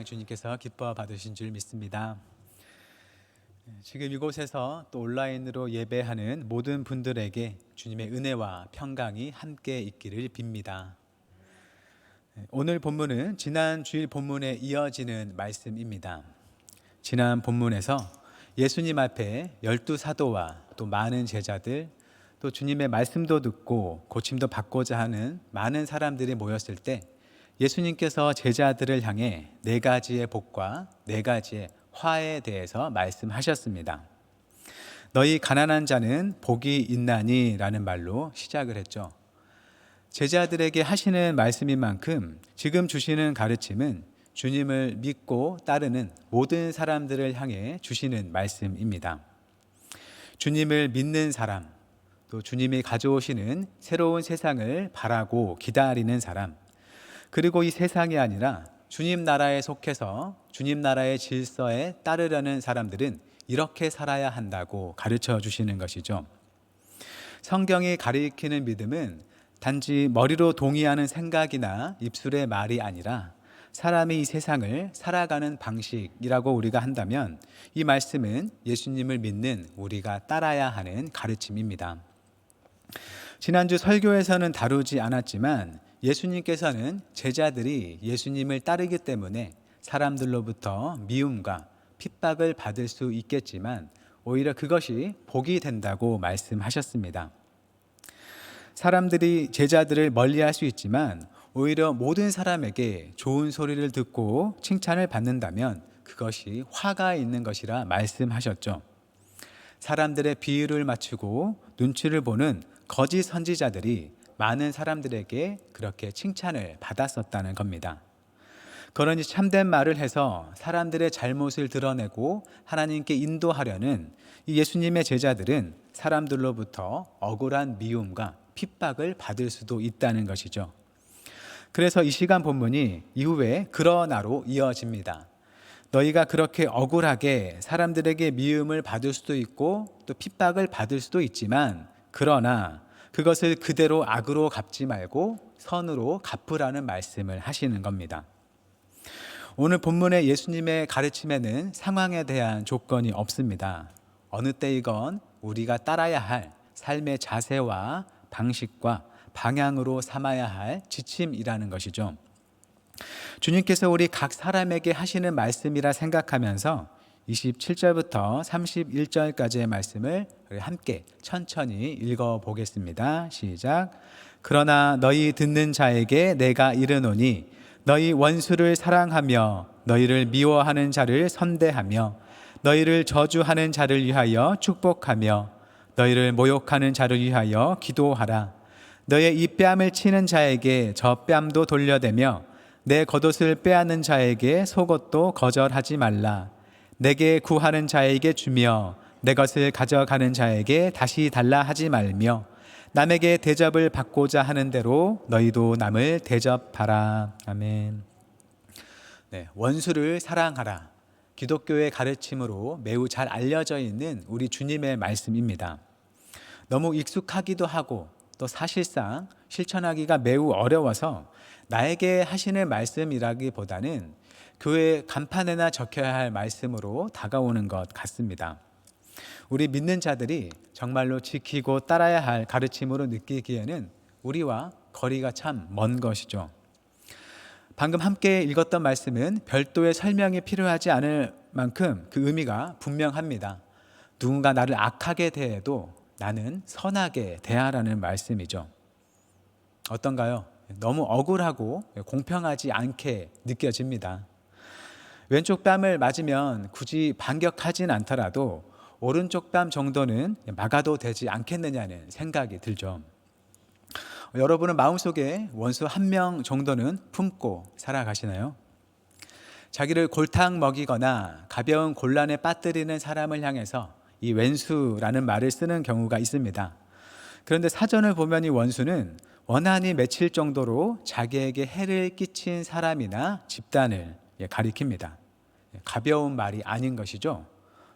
주님께서 기뻐 받으신 줄 믿습니다. 지금 이곳에서 또 온라인으로 예배하는 모든 분들에게 주님의 은혜와 평강이 함께 있기를 빕니다. 오늘 본문은 지난 주일 본문에 이어지는 말씀입니다. 지난 본문에서 예수님 앞에 12사도와 또 많은 제자들, 또 주님의 말씀도 듣고 고침도 받고자 하는 많은 사람들이 모였을 때 예수님께서 제자들을 향해 4가지의 복과 4가지의 화에 대해서 말씀하셨습니다. 너희 가난한 자는 복이 있나니 라는 말로 시작을 했죠. 제자들에게 하시는 말씀인 만큼 지금 주시는 가르침은 주님을 믿고 따르는 모든 사람들을 향해 주시는 말씀입니다. 주님을 믿는 사람, 또 주님이 가져오시는 새로운 세상을 바라고 기다리는 사람, 그리고 이 세상이 아니라 주님 나라에 속해서 주님 나라의 질서에 따르려는 사람들은 이렇게 살아야 한다고 가르쳐 주시는 것이죠. 성경이 가리키는 믿음은 단지 머리로 동의하는 생각이나 입술의 말이 아니라 사람이 이 세상을 살아가는 방식이라고 우리가 한다면 이 말씀은 예수님을 믿는 우리가 따라야 하는 가르침입니다. 지난주 설교에서는 다루지 않았지만 예수님께서는 제자들이 예수님을 따르기 때문에 사람들로부터 미움과 핍박을 받을 수 있겠지만 오히려 그것이 복이 된다고 말씀하셨습니다. 사람들이 제자들을 멀리할 수 있지만 오히려 모든 사람에게 좋은 소리를 듣고 칭찬을 받는다면 그것이 화가 있는 것이라 말씀하셨죠. 사람들의 비유를 맞추고 눈치를 보는 거짓 선지자들이 많은 사람들에게 그렇게 칭찬을 받았었다는 겁니다. 그러니 참된 말을 해서 사람들의 잘못을 드러내고 하나님께 인도하려는 이 예수님의 제자들은 사람들로부터 억울한 미움과 핍박을 받을 수도 있다는 것이죠. 그래서 이 시간 본문이 이후에 그러나로 이어집니다. 너희가 그렇게 억울하게 사람들에게 미움을 받을 수도 있고 또 핍박을 받을 수도 있지만 그러나 그것을 그대로 악으로 갚지 말고 선으로 갚으라는 말씀을 하시는 겁니다. 오늘 본문의 예수님의 가르침에는 상황에 대한 조건이 없습니다. 어느 때이건 우리가 따라야 할 삶의 자세와 방식과 방향으로 삼아야 할 지침이라는 것이죠. 주님께서 우리 각 사람에게 하시는 말씀이라 생각하면서 27절부터 31절까지의 말씀을 함께 천천히 읽어보겠습니다. 시작. 그러나 너희 듣는 자에게 내가 이르노니 너희 원수를 사랑하며 너희를 미워하는 자를 선대하며 너희를 저주하는 자를 위하여 축복하며 너희를 모욕하는 자를 위하여 기도하라. 너의 이 뺨을 치는 자에게 저 뺨도 돌려대며 내 겉옷을 빼앗는 자에게 속옷도 거절하지 말라. 내게 구하는 자에게 주며 내 것을 가져가는 자에게 다시 달라 하지 말며 남에게 대접을 받고자 하는 대로 너희도 남을 대접하라. 아멘. 원수를 사랑하라. 기독교의 가르침으로 매우 잘 알려져 있는 우리 주님의 말씀입니다. 너무 익숙하기도 하고 또 사실상 실천하기가 매우 어려워서 나에게 하시는 말씀이라기보다는 교회 간판에나 적혀야 할 말씀으로 다가오는 것 같습니다. 우리 믿는 자들이 정말로 지키고 따라야 할 가르침으로 느끼기에는 우리와 거리가 참 먼 것이죠. 방금 함께 읽었던 말씀은 별도의 설명이 필요하지 않을 만큼 그 의미가 분명합니다. 누군가 나를 악하게 대해도 나는 선하게 대하라는 말씀이죠. 어떤가요? 너무 억울하고 공평하지 않게 느껴집니다. 왼쪽 뺨을 맞으면 굳이 반격하진 않더라도 오른쪽 뺨 정도는 막아도 되지 않겠느냐는 생각이 들죠. 여러분은 마음속에 원수 1명 정도는 품고 살아가시나요? 자기를 골탕 먹이거나 가벼운 곤란에 빠뜨리는 사람을 향해서 이 왼수라는 말을 쓰는 경우가 있습니다. 그런데 사전을 보면 이 원수는 원한이 맺힐 정도로 자기에게 해를 끼친 사람이나 집단을 가리킵니다. 가벼운 말이 아닌 것이죠.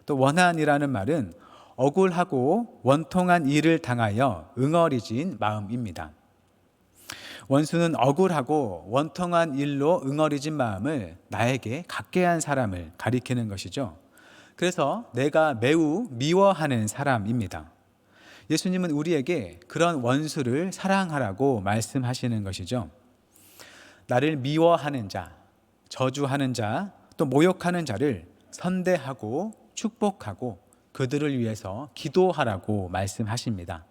또 원한이라는 말은 억울하고 원통한 일을 당하여 응어리진 마음입니다. 원수는 억울하고 원통한 일로 응어리진 마음을 나에게 갖게 한 사람을 가리키는 것이죠. 그래서 내가 매우 미워하는 사람입니다. 예수님은 우리에게 그런 원수를 사랑하라고 말씀하시는 것이죠. 나를 미워하는 자, 저주하는 자, 또 모욕하는 자를 선대하고 축복하고 그들을 위해서 기도하라고 말씀하십니다.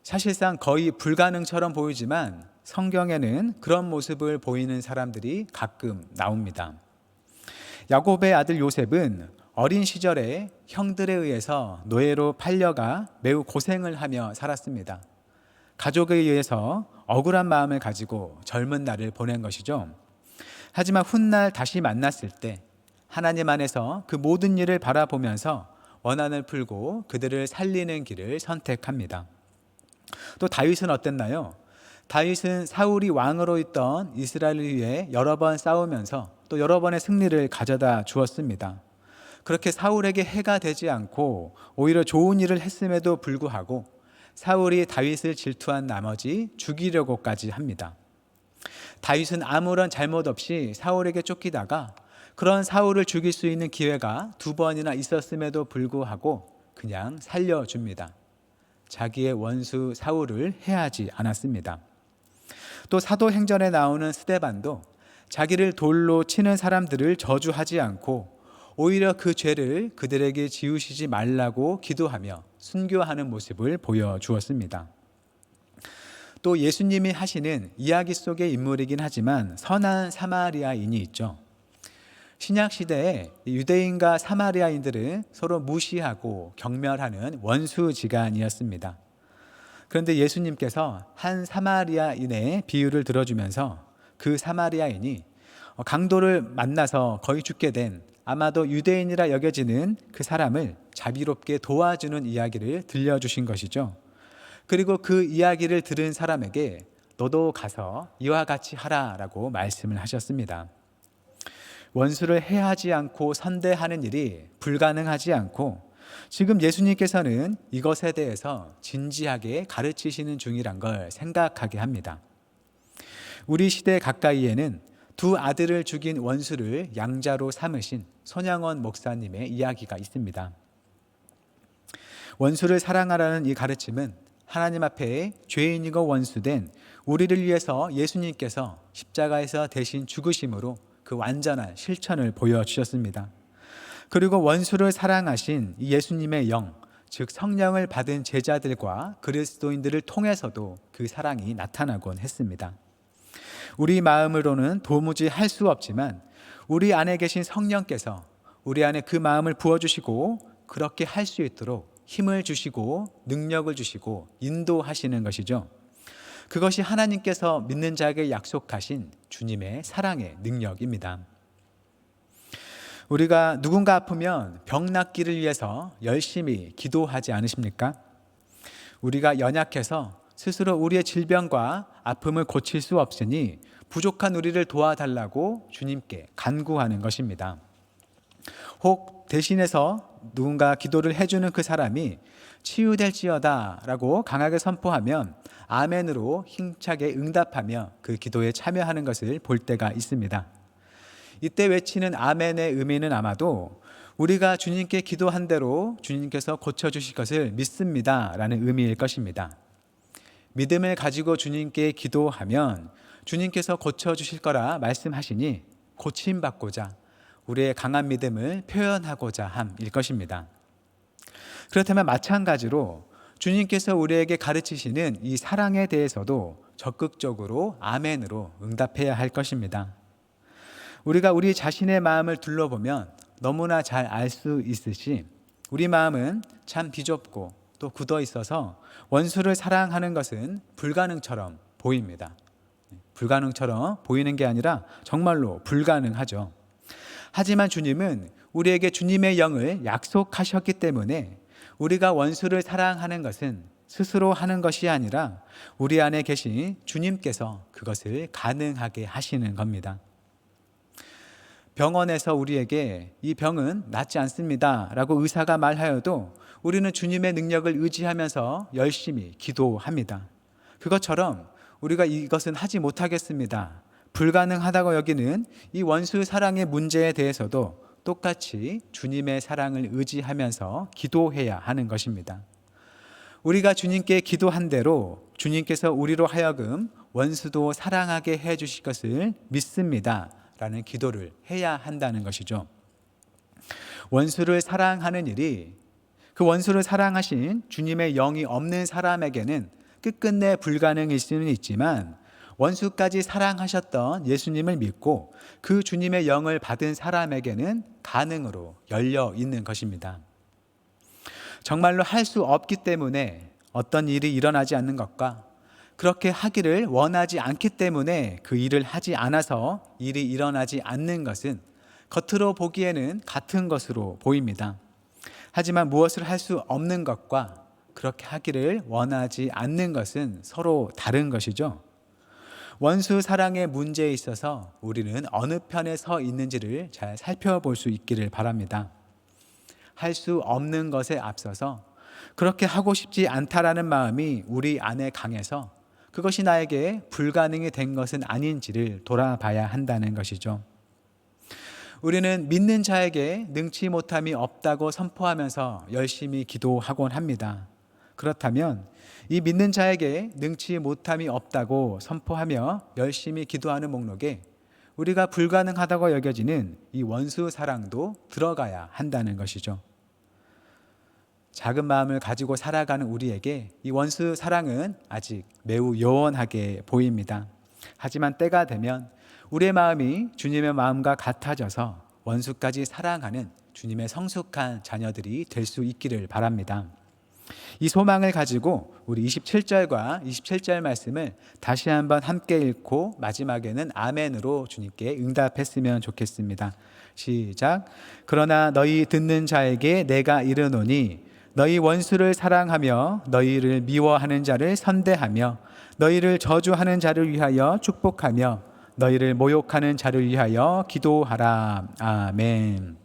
사실상 거의 불가능처럼 보이지만 성경에는 그런 모습을 보이는 사람들이 가끔 나옵니다. 야곱의 아들 요셉은 어린 시절에 형들에 의해서 노예로 팔려가 매우 고생을 하며 살았습니다. 가족에 의해서 억울한 마음을 가지고 젊은 날을 보낸 것이죠. 하지만 훗날 다시 만났을 때 하나님 안에서 그 모든 일을 바라보면서 원한을 풀고 그들을 살리는 길을 선택합니다. 또 다윗은 어땠나요? 다윗은 사울이 왕으로 있던 이스라엘을 위해 여러 번 싸우면서 또 여러 번의 승리를 가져다 주었습니다. 그렇게 사울에게 해가 되지 않고 오히려 좋은 일을 했음에도 불구하고 사울이 다윗을 질투한 나머지 죽이려고까지 합니다. 다윗은 아무런 잘못 없이 사울에게 쫓기다가 그런 사울을 죽일 수 있는 기회가 2번이나 있었음에도 불구하고 그냥 살려줍니다. 자기의 원수 사울을 해하지 않았습니다. 또 사도행전에 나오는 스데반도 자기를 돌로 치는 사람들을 저주하지 않고 오히려 그 죄를 그들에게 지우시지 말라고 기도하며 순교하는 모습을 보여주었습니다. 또 예수님이 하시는 이야기 속의 인물이긴 하지만 선한 사마리아인이 있죠. 신약 시대에 유대인과 사마리아인들은 서로 무시하고 경멸하는 원수지간이었습니다. 그런데 예수님께서 한 사마리아인의 비유를 들어주면서 그 사마리아인이 강도를 만나서 거의 죽게 된 아마도 유대인이라 여겨지는 그 사람을 자비롭게 도와주는 이야기를 들려주신 것이죠. 그리고 그 이야기를 들은 사람에게 너도 가서 이와 같이 하라라고 말씀을 하셨습니다. 원수를 해하지 않고 선대하는 일이 불가능하지 않고 지금 예수님께서는 이것에 대해서 진지하게 가르치시는 중이란 걸 생각하게 합니다. 우리 시대 가까이에는 2 아들을 죽인 원수를 양자로 삼으신 손양원 목사님의 이야기가 있습니다. 원수를 사랑하라는 이 가르침은 하나님 앞에 죄인이고 원수된 우리를 위해서 예수님께서 십자가에서 대신 죽으심으로 그 완전한 실천을 보여주셨습니다. 그리고 원수를 사랑하신 이 예수님의 영, 즉 성령을 받은 제자들과 그리스도인들을 통해서도 그 사랑이 나타나곤 했습니다. 우리 마음으로는 도무지 할 수 없지만 우리 안에 계신 성령께서 우리 안에 그 마음을 부어주시고 그렇게 할 수 있도록 힘을 주시고 능력을 주시고 인도하시는 것이죠. 그것이 하나님께서 믿는 자에게 약속하신 주님의 사랑의 능력입니다. 우리가 누군가 아프면 병 낫기를 위해서 열심히 기도하지 않으십니까? 우리가 연약해서 스스로 우리의 질병과 아픔을 고칠 수 없으니 부족한 우리를 도와달라고 주님께 간구하는 것입니다. 혹 대신해서 누군가 기도를 해주는 그 사람이 치유될지어다 라고 강하게 선포하면 아멘으로 힘차게 응답하며 그 기도에 참여하는 것을 볼 때가 있습니다. 이때 외치는 아멘의 의미는 아마도 우리가 주님께 기도한 대로 주님께서 고쳐주실 것을 믿습니다 라는 의미일 것입니다. 믿음을 가지고 주님께 기도하면 주님께서 고쳐주실 거라 말씀하시니 고침받고자 우리의 강한 믿음을 표현하고자 함일 것입니다. 그렇다면 마찬가지로 주님께서 우리에게 가르치시는 이 사랑에 대해서도 적극적으로 아멘으로 응답해야 할 것입니다. 우리가 우리 자신의 마음을 둘러보면 너무나 잘 알 수 있으시 우리 마음은 참 비좁고 또 굳어 있어서 원수를 사랑하는 것은 불가능처럼 보입니다. 불가능처럼 보이는 게 아니라 정말로 불가능하죠. 하지만 주님은 우리에게 주님의 영을 약속하셨기 때문에 우리가 원수를 사랑하는 것은 스스로 하는 것이 아니라 우리 안에 계신 주님께서 그것을 가능하게 하시는 겁니다. 병원에서 우리에게 이 병은 낫지 않습니다 라고 의사가 말하여도 우리는 주님의 능력을 의지하면서 열심히 기도합니다. 그것처럼 우리가 이것은 하지 못하겠습니다, 불가능하다고 여기는 이 원수 사랑의 문제에 대해서도 똑같이 주님의 사랑을 의지하면서 기도해야 하는 것입니다. 우리가 주님께 기도한 대로 주님께서 우리로 하여금 원수도 사랑하게 해 주실 것을 믿습니다 라는 기도를 해야 한다는 것이죠. 원수를 사랑하는 일이 그 원수를 사랑하신 주님의 영이 없는 사람에게는 끝끝내 불가능일 수는 있지만, 원수까지 사랑하셨던 예수님을 믿고 그 주님의 영을 받은 사람에게는 가능으로 열려 있는 것입니다. 정말로 할 수 없기 때문에 어떤 일이 일어나지 않는 것과 그렇게 하기를 원하지 않기 때문에 그 일을 하지 않아서 일이 일어나지 않는 것은 겉으로 보기에는 같은 것으로 보입니다. 하지만 무엇을 할 수 없는 것과 그렇게 하기를 원하지 않는 것은 서로 다른 것이죠. 원수 사랑의 문제에 있어서 우리는 어느 편에 서 있는지를 잘 살펴볼 수 있기를 바랍니다. 할 수 없는 것에 앞서서 그렇게 하고 싶지 않다라는 마음이 우리 안에 강해서 그것이 나에게 불가능이 된 것은 아닌지를 돌아봐야 한다는 것이죠. 우리는 믿는 자에게 능치 못함이 없다고 선포하면서 열심히 기도하곤 합니다. 그렇다면 이 믿는 자에게 능치 못함이 없다고 선포하며 열심히 기도하는 목록에 우리가 불가능하다고 여겨지는 이 원수 사랑도 들어가야 한다는 것이죠. 작은 마음을 가지고 살아가는 우리에게 이 원수 사랑은 아직 매우 요원하게 보입니다. 하지만 때가 되면 우리의 마음이 주님의 마음과 같아져서 원수까지 사랑하는 주님의 성숙한 자녀들이 될 수 있기를 바랍니다. 이 소망을 가지고 우리 27절과 27절 말씀을 다시 한번 함께 읽고 마지막에는 아멘으로 주님께 응답했으면 좋겠습니다. 시작. 그러나 너희 듣는 자에게 내가 이르노니 너희 원수를 사랑하며 너희를 미워하는 자를 선대하며 너희를 저주하는 자를 위하여 축복하며 너희를 모욕하는 자를 위하여 기도하라. 아멘.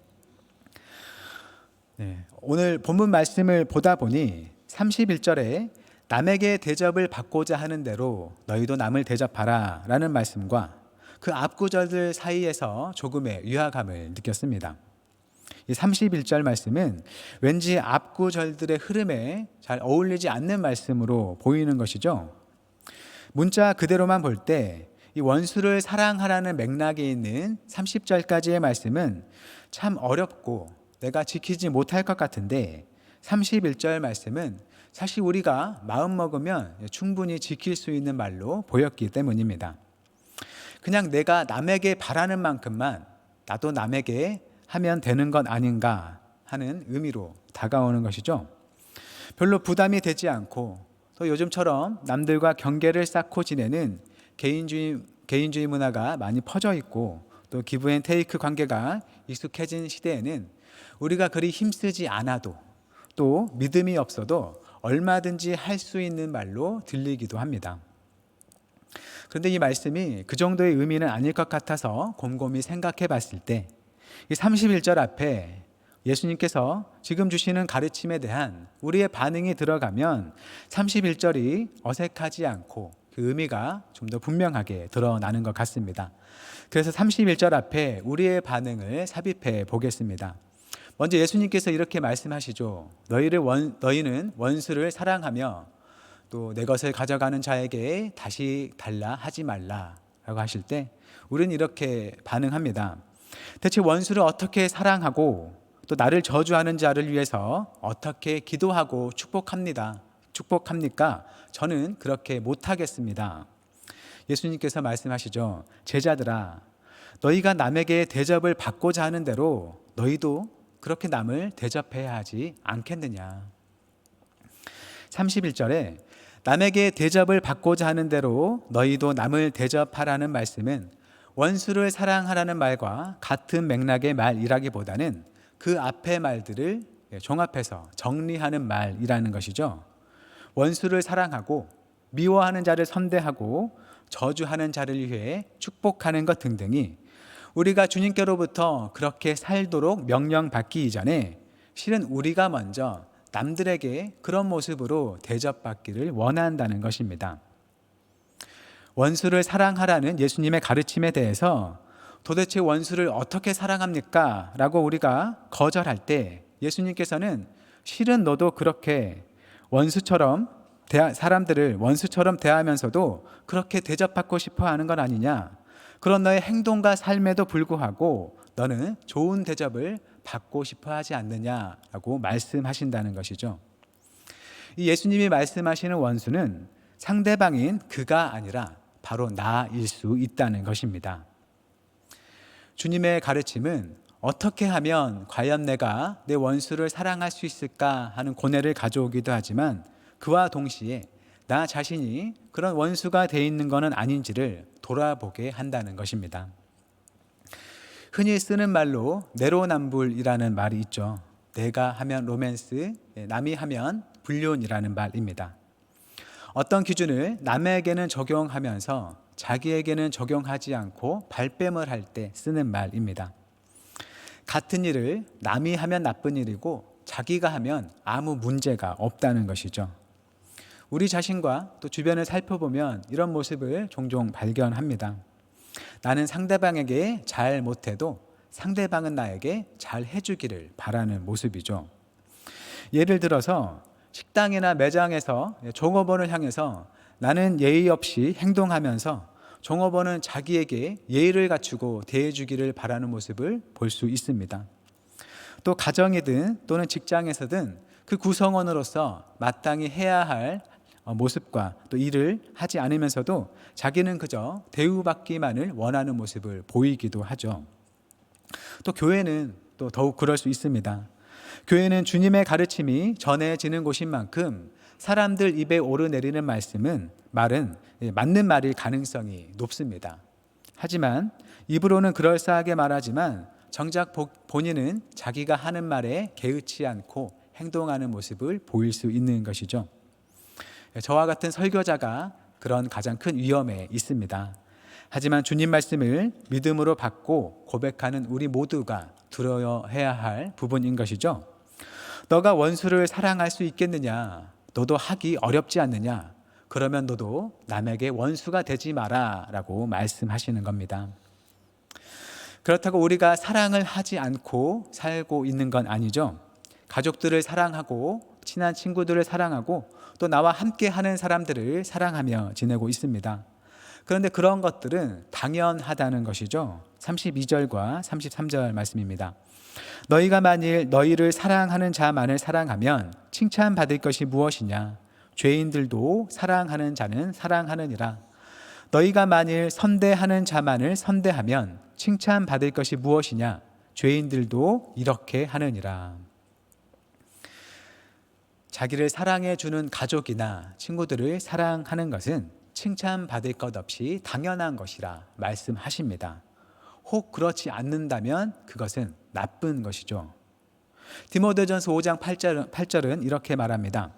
네, 오늘 본문 말씀을 보다 보니 31절에 남에게 대접을 받고자 하는 대로 너희도 남을 대접하라 라는 말씀과 그 앞구절들 사이에서 조금의 유화감을 느꼈습니다. 이 31절 말씀은 왠지 앞구절들의 흐름에 잘 어울리지 않는 말씀으로 보이는 것이죠. 문자 그대로만 볼 때 이 원수를 사랑하라는 맥락에 있는 30절까지의 말씀은 참 어렵고 내가 지키지 못할 것 같은데, 31절 말씀은 사실 우리가 마음 먹으면 충분히 지킬 수 있는 말로 보였기 때문입니다. 그냥 내가 남에게 바라는 만큼만 나도 남에게 하면 되는 것 아닌가 하는 의미로 다가오는 것이죠. 별로 부담이 되지 않고 또 요즘처럼 남들과 경계를 쌓고 지내는 개인주의 문화가 많이 퍼져 있고 또 기브 앤 테이크 관계가 익숙해진 시대에는 우리가 그리 힘쓰지 않아도 또 믿음이 없어도 얼마든지 할 수 있는 말로 들리기도 합니다. 그런데 이 말씀이 그 정도의 의미는 아닐 것 같아서 곰곰이 생각해 봤을 때 이 31절 앞에 예수님께서 지금 주시는 가르침에 대한 우리의 반응이 들어가면 31절이 어색하지 않고 그 의미가 좀 더 분명하게 드러나는 것 같습니다. 그래서 31절 앞에 우리의 반응을 삽입해 보겠습니다. 먼저 예수님께서 이렇게 말씀하시죠. 너희는 원수를 사랑하며 또 내 것을 가져가는 자에게 다시 달라 하지 말라 라고 하실 때 우리는 이렇게 반응합니다. 대체 원수를 어떻게 사랑하고 또 나를 저주하는 자를 위해서 어떻게 기도하고 축복합니까? 저는 그렇게 못하겠습니다. 예수님께서 말씀하시죠. 제자들아, 너희가 남에게 대접을 받고자 하는 대로 너희도 그렇게 남을 대접해야 하지 않겠느냐. 31절에 남에게 대접을 받고자 하는 대로 너희도 남을 대접하라는 말씀은 원수를 사랑하라는 말과 같은 맥락의 말이라기보다는 그 앞의 말들을 종합해서 정리하는 말이라는 것이죠. 원수를 사랑하고 미워하는 자를 선대하고 저주하는 자를 위해 축복하는 것 등등이 우리가 주님께로부터 그렇게 살도록 명령받기 이전에 실은 우리가 먼저 남들에게 그런 모습으로 대접받기를 원한다는 것입니다. 원수를 사랑하라는 예수님의 가르침에 대해서 도대체 원수를 어떻게 사랑합니까? 라고 우리가 거절할 때 예수님께서는 실은 너도 그렇게 사람들을 원수처럼 대하면서도 그렇게 대접받고 싶어 하는 건 아니냐? 그런 너의 행동과 삶에도 불구하고 너는 좋은 대접을 받고 싶어 하지 않느냐라고 말씀하신다는 것이죠. 이 예수님이 말씀하시는 원수는 상대방인 그가 아니라 바로 나일 수 있다는 것입니다. 주님의 가르침은 어떻게 하면 과연 내가 내 원수를 사랑할 수 있을까 하는 고뇌를 가져오기도 하지만 그와 동시에 나 자신이 그런 원수가 돼 있는 것은 아닌지를 돌아보게 한다는 것입니다. 흔히 쓰는 말로 내로남불이라는 말이 있죠. 내가 하면 로맨스, 남이 하면 불륜이라는 말입니다. 어떤 기준을 남에게는 적용하면서 자기에게는 적용하지 않고 발뺌을 할 때 쓰는 말입니다. 같은 일을 남이 하면 나쁜 일이고 자기가 하면 아무 문제가 없다는 것이죠. 우리 자신과 또 주변을 살펴보면 이런 모습을 종종 발견합니다. 나는 상대방에게 잘 못해도 상대방은 나에게 잘 해주기를 바라는 모습이죠. 예를 들어서 식당이나 매장에서 종업원을 향해서 나는 예의 없이 행동하면서 종업원은 자기에게 예의를 갖추고 대해주기를 바라는 모습을 볼 수 있습니다. 또 가정이든 또는 직장에서든 그 구성원으로서 마땅히 해야 할 모습과 또 일을 하지 않으면서도 자기는 그저 대우받기만을 원하는 모습을 보이기도 하죠. 또 교회는 또 더욱 그럴 수 있습니다. 교회는 주님의 가르침이 전해지는 곳인 만큼 사람들 입에 오르내리는 말은 맞는 말일 가능성이 높습니다. 하지만 입으로는 그럴싸하게 말하지만 정작 본인은 자기가 하는 말에 개의치 않고 행동하는 모습을 보일 수 있는 것이죠. 저와 같은 설교자가 그런 가장 큰 위험에 있습니다. 하지만 주님 말씀을 믿음으로 받고 고백하는 우리 모두가 들어야 할 부분인 것이죠. 너가 원수를 사랑할 수 있겠느냐? 너도 하기 어렵지 않느냐? 그러면 너도 남에게 원수가 되지 마라 라고 말씀하시는 겁니다. 그렇다고 우리가 사랑을 하지 않고 살고 있는 건 아니죠. 가족들을 사랑하고 친한 친구들을 사랑하고 또 나와 함께 하는 사람들을 사랑하며 지내고 있습니다. 그런데 그런 것들은 당연하다는 것이죠. 32절과 33절 말씀입니다. 너희가 만일 너희를 사랑하는 자만을 사랑하면 칭찬받을 것이 무엇이냐? 죄인들도 사랑하는 자는 사랑하느니라. 너희가 만일 선대하는 자만을 선대하면 칭찬받을 것이 무엇이냐? 죄인들도 이렇게 하느니라. 자기를 사랑해 주는 가족이나 친구들을 사랑하는 것은 칭찬받을 것 없이 당연한 것이라 말씀하십니다. 혹 그렇지 않는다면 그것은 나쁜 것이죠. 디모데전서 5장 8절은 이렇게 말합니다.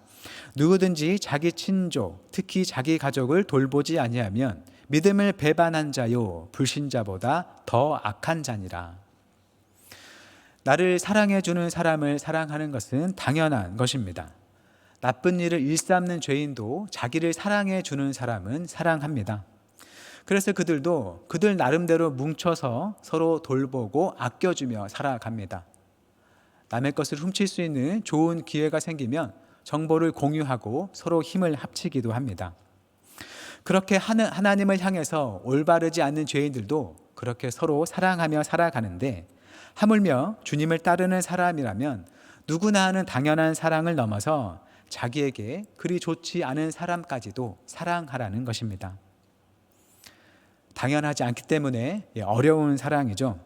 누구든지 자기 친족, 특히 자기 가족을 돌보지 아니하면 믿음을 배반한 자요 불신자보다 더 악한 자니라. 나를 사랑해 주는 사람을 사랑하는 것은 당연한 것입니다. 나쁜 일을 일삼는 죄인도 자기를 사랑해 주는 사람은 사랑합니다. 그래서 그들도 그들 나름대로 뭉쳐서 서로 돌보고 아껴주며 살아갑니다. 남의 것을 훔칠 수 있는 좋은 기회가 생기면 정보를 공유하고 서로 힘을 합치기도 합니다. 그렇게 하나님을 향해서 올바르지 않는 죄인들도 그렇게 서로 사랑하며 살아가는데 하물며 주님을 따르는 사람이라면 누구나 하는 당연한 사랑을 넘어서 자기에게 그리 좋지 않은 사람까지도 사랑하라는 것입니다. 당연하지 않기 때문에 어려운 사랑이죠.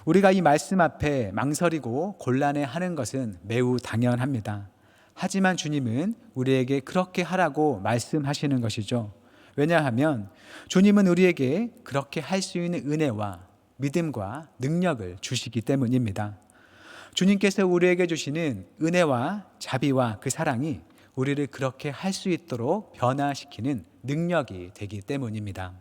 우리가 이 말씀 앞에 망설이고 곤란해하는 것은 매우 당연합니다. 하지만 주님은 우리에게 그렇게 하라고 말씀하시는 것이죠. 왜냐하면 주님은 우리에게 그렇게 할 수 있는 은혜와 믿음과 능력을 주시기 때문입니다. 주님께서 우리에게 주시는 은혜와 자비와 그 사랑이 우리를 그렇게 할 수 있도록 변화시키는 능력이 되기 때문입니다.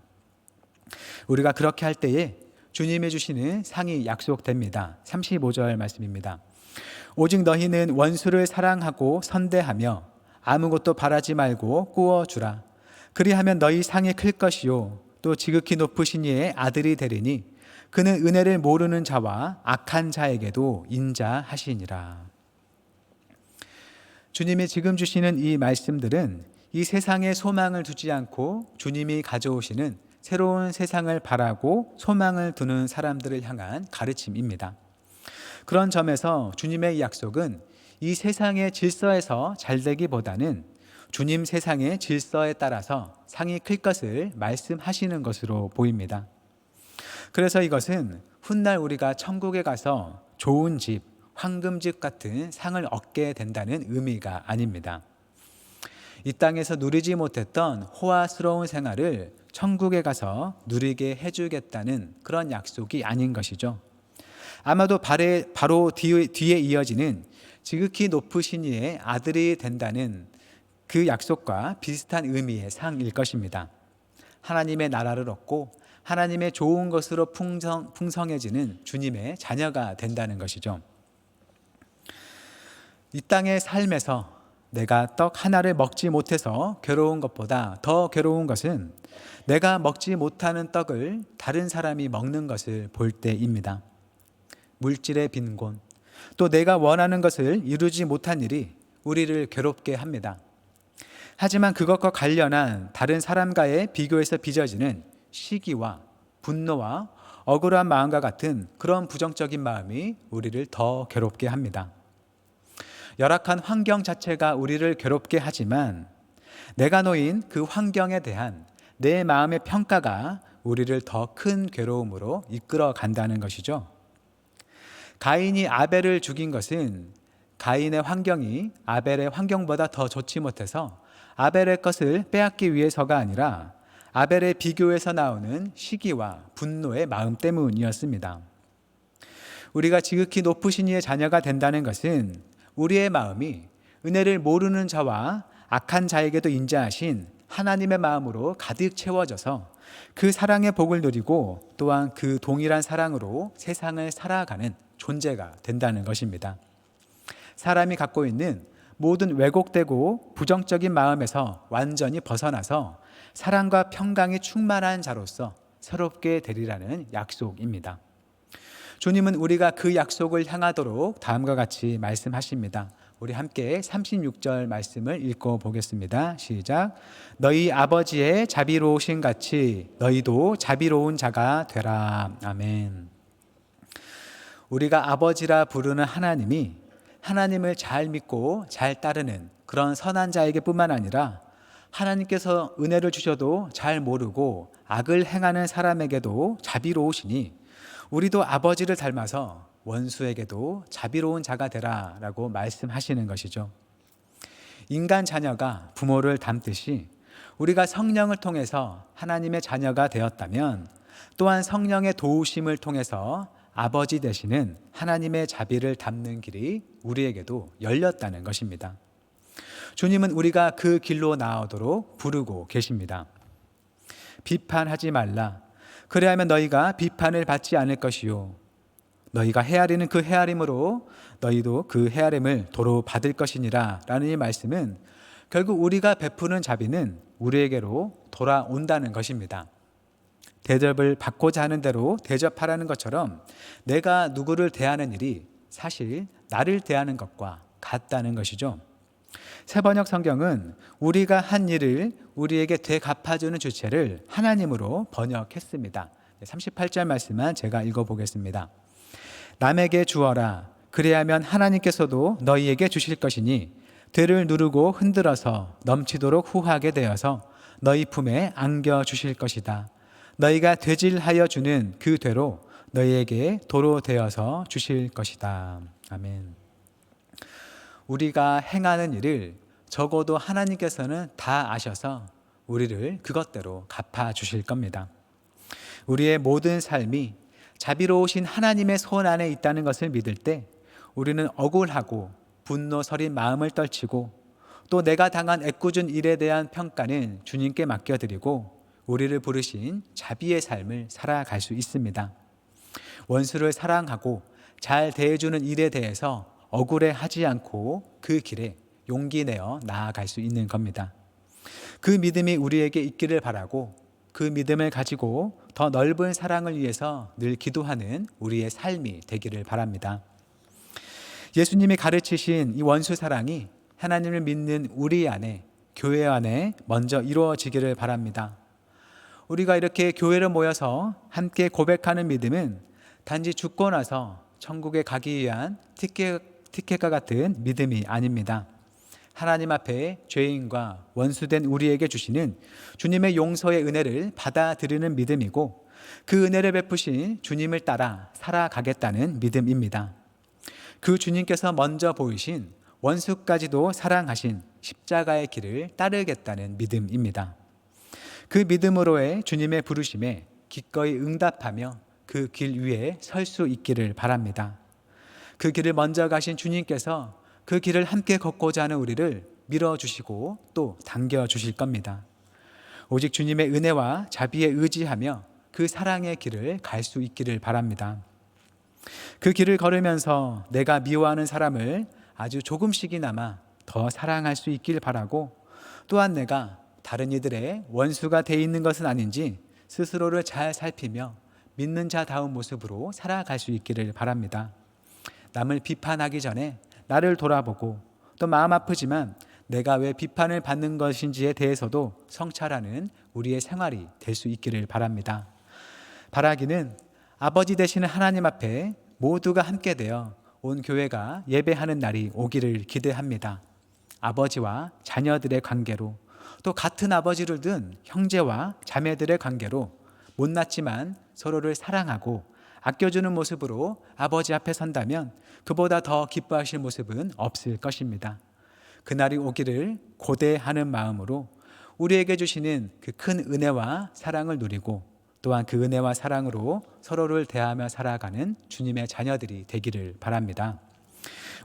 우리가 그렇게 할 때에 주님이 주시는 상이 약속됩니다. 35절 말씀입니다. 오직 너희는 원수를 사랑하고 선대하며 아무것도 바라지 말고 꾸어주라. 그리하면 너희 상이 클 것이요 또 지극히 높으신 이의 아들이 되리니 그는 은혜를 모르는 자와 악한 자에게도 인자하시니라. 주님이 지금 주시는 이 말씀들은 이 세상에 소망을 두지 않고 주님이 가져오시는 새로운 세상을 바라고 소망을 두는 사람들을 향한 가르침입니다. 그런 점에서 주님의 약속은 이 세상의 질서에서 잘되기보다는 주님 세상의 질서에 따라서 상이 클 것을 말씀하시는 것으로 보입니다. 그래서 이것은 훗날 우리가 천국에 가서 좋은 집, 황금집 같은 상을 얻게 된다는 의미가 아닙니다. 이 땅에서 누리지 못했던 호화스러운 생활을 천국에 가서 누리게 해주겠다는 그런 약속이 아닌 것이죠. 아마도 바로 뒤에 이어지는 지극히 높으신 이의 아들이 된다는 그 약속과 비슷한 의미의 상일 것입니다. 하나님의 나라를 얻고 하나님의 좋은 것으로 풍성해지는 주님의 자녀가 된다는 것이죠. 이 땅의 삶에서 내가 떡 하나를 먹지 못해서 괴로운 것보다 더 괴로운 것은 내가 먹지 못하는 떡을 다른 사람이 먹는 것을 볼 때입니다. 물질의 빈곤, 또 내가 원하는 것을 이루지 못한 일이 우리를 괴롭게 합니다. 하지만 그것과 관련한 다른 사람과의 비교에서 빚어지는 시기와 분노와 억울한 마음과 같은 그런 부정적인 마음이 우리를 더 괴롭게 합니다. 열악한 환경 자체가 우리를 괴롭게 하지만 내가 놓인 그 환경에 대한 내 마음의 평가가 우리를 더 큰 괴로움으로 이끌어 간다는 것이죠. 가인이 아벨을 죽인 것은 가인의 환경이 아벨의 환경보다 더 좋지 못해서 아벨의 것을 빼앗기 위해서가 아니라 아벨의 비교에서 나오는 시기와 분노의 마음 때문이었습니다. 우리가 지극히 높으신 이의 자녀가 된다는 것은 우리의 마음이 은혜를 모르는 자와 악한 자에게도 인자하신 하나님의 마음으로 가득 채워져서 그 사랑의 복을 누리고 또한 그 동일한 사랑으로 세상을 살아가는 존재가 된다는 것입니다. 사람이 갖고 있는 모든 왜곡되고 부정적인 마음에서 완전히 벗어나서 사랑과 평강이 충만한 자로서 새롭게 되리라는 약속입니다. 주님은 우리가 그 약속을 향하도록 다음과 같이 말씀하십니다. 우리 함께 36절 말씀을 읽고 보겠습니다. 시작. 너희 아버지의 자비로우신 같이 너희도 자비로운 자가 되라. 아멘. 우리가 아버지라 부르는 하나님이 하나님을 잘 믿고 잘 따르는 그런 선한 자에게 뿐만 아니라 하나님께서 은혜를 주셔도 잘 모르고 악을 행하는 사람에게도 자비로우시니 우리도 아버지를 닮아서 원수에게도 자비로운 자가 되라 라고 말씀하시는 것이죠. 인간 자녀가 부모를 닮듯이 우리가 성령을 통해서 하나님의 자녀가 되었다면 또한 성령의 도우심을 통해서 아버지 되시는 하나님의 자비를 닮는 길이 우리에게도 열렸다는 것입니다. 주님은 우리가 그 길로 나아오도록 부르고 계십니다. 비판하지 말라. 그래야면 너희가 비판을 받지 않을 것이요 너희가 헤아리는 그 헤아림으로 너희도 그 헤아림을 도로 받을 것이니라 라는 이 말씀은 결국 우리가 베푸는 자비는 우리에게로 돌아온다는 것입니다. 대접을 받고자 하는 대로 대접하라는 것처럼 내가 누구를 대하는 일이 사실 나를 대하는 것과 같다는 것이죠. 새번역 성경은 우리가 한 일을 우리에게 되갚아주는 주체를 하나님으로 번역했습니다. 38절 말씀만 제가 읽어보겠습니다. 남에게 주어라. 그래야면 하나님께서도 너희에게 주실 것이니 들을 누르고 흔들어서 넘치도록 후하게 되어서 너희 품에 안겨 주실 것이다. 너희가 되질하여 주는 그 되로 너희에게 도로 되어서 주실 것이다. 아멘. 우리가 행하는 일을 적어도 하나님께서는 다 아셔서 우리를 그것대로 갚아 주실 겁니다. 우리의 모든 삶이 자비로우신 하나님의 손 안에 있다는 것을 믿을 때 우리는 억울하고 분노 서린 마음을 떨치고 또 내가 당한 애꿎은 일에 대한 평가는 주님께 맡겨드리고 우리를 부르신 자비의 삶을 살아갈 수 있습니다. 원수를 사랑하고 잘 대해주는 일에 대해서 억울해하지 않고 그 길에 용기 내어 나아갈 수 있는 겁니다. 그 믿음이 우리에게 있기를 바라고 그 믿음을 가지고 더 넓은 사랑을 위해서 늘 기도하는 우리의 삶이 되기를 바랍니다. 예수님이 가르치신 이 원수 사랑이 하나님을 믿는 우리 안에, 교회 안에 먼저 이루어지기를 바랍니다. 우리가 이렇게 교회로 모여서 함께 고백하는 믿음은 단지 죽고 나서 천국에 가기 위한 티켓과 같은 믿음이 아닙니다. 하나님 앞에 죄인과 원수된 우리에게 주시는 주님의 용서의 은혜를 받아들이는 믿음이고, 그 은혜를 베푸신 주님을 따라 살아가겠다는 믿음입니다. 그 주님께서 먼저 보이신 원수까지도 사랑하신 십자가의 길을 따르겠다는 믿음입니다. 그 믿음으로의 주님의 부르심에 기꺼이 응답하며 그 길 위에 설 수 있기를 바랍니다. 그 길을 먼저 가신 주님께서 그 길을 함께 걷고자 하는 우리를 밀어주시고 또 당겨주실 겁니다. 오직 주님의 은혜와 자비에 의지하며 그 사랑의 길을 갈 수 있기를 바랍니다. 그 길을 걸으면서 내가 미워하는 사람을 아주 조금씩이나마 더 사랑할 수 있길 바라고, 또한 내가 다른 이들의 원수가 돼 있는 것은 아닌지 스스로를 잘 살피며 믿는 자다운 모습으로 살아갈 수 있기를 바랍니다. 남을 비판하기 전에 나를 돌아보고, 또 마음 아프지만 내가 왜 비판을 받는 것인지에 대해서도 성찰하는 우리의 생활이 될 수 있기를 바랍니다. 바라기는 아버지 되시는 하나님 앞에 모두가 함께 되어 온 교회가 예배하는 날이 오기를 기대합니다. 아버지와 자녀들의 관계로, 또 같은 아버지를 둔 형제와 자매들의 관계로 못났지만 서로를 사랑하고 아껴주는 모습으로 아버지 앞에 선다면 그보다 더 기뻐하실 모습은 없을 것입니다. 그날이 오기를 고대하는 마음으로 우리에게 주시는 그 큰 은혜와 사랑을 누리고, 또한 그 은혜와 사랑으로 서로를 대하며 살아가는 주님의 자녀들이 되기를 바랍니다.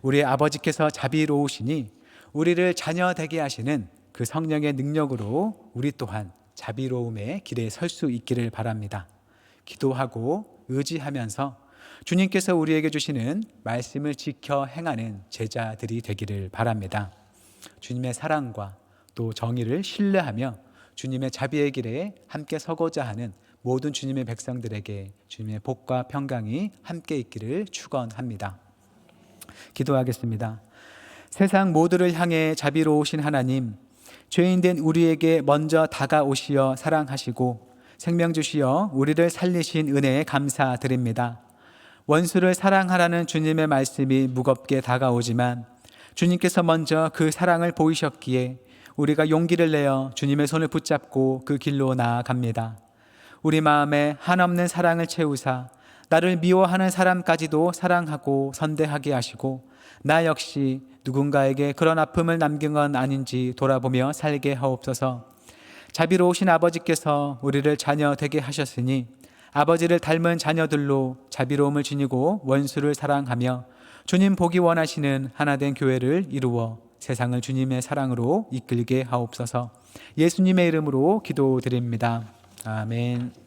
우리의 아버지께서 자비로우시니 우리를 자녀 되게 하시는 그 성령의 능력으로 우리 또한 자비로움의 길에 설 수 있기를 바랍니다. 기도하고 의지하면서 주님께서 우리에게 주시는 말씀을 지켜 행하는 제자들이 되기를 바랍니다. 주님의 사랑과 또 정의를 신뢰하며 주님의 자비의 길에 함께 서고자 하는 모든 주님의 백성들에게 주님의 복과 평강이 함께 있기를 축원합니다. 기도하겠습니다. 세상 모두를 향해 자비로우신 하나님, 죄인된 우리에게 먼저 다가오시어 사랑하시고 생명 주시어 우리를 살리신 은혜에 감사드립니다. 원수를 사랑하라는 주님의 말씀이 무겁게 다가오지만 주님께서 먼저 그 사랑을 보이셨기에 우리가 용기를 내어 주님의 손을 붙잡고 그 길로 나아갑니다. 우리 마음에 한없는 사랑을 채우사 나를 미워하는 사람까지도 사랑하고 선대하게 하시고, 나 역시 누군가에게 그런 아픔을 남긴 건 아닌지 돌아보며 살게 하옵소서. 자비로우신 아버지께서 우리를 자녀 되게 하셨으니 아버지를 닮은 자녀들로 자비로움을 지니고 원수를 사랑하며 주님 보기 원하시는 하나된 교회를 이루어 세상을 주님의 사랑으로 이끌게 하옵소서. 예수님의 이름으로 기도드립니다. 아멘.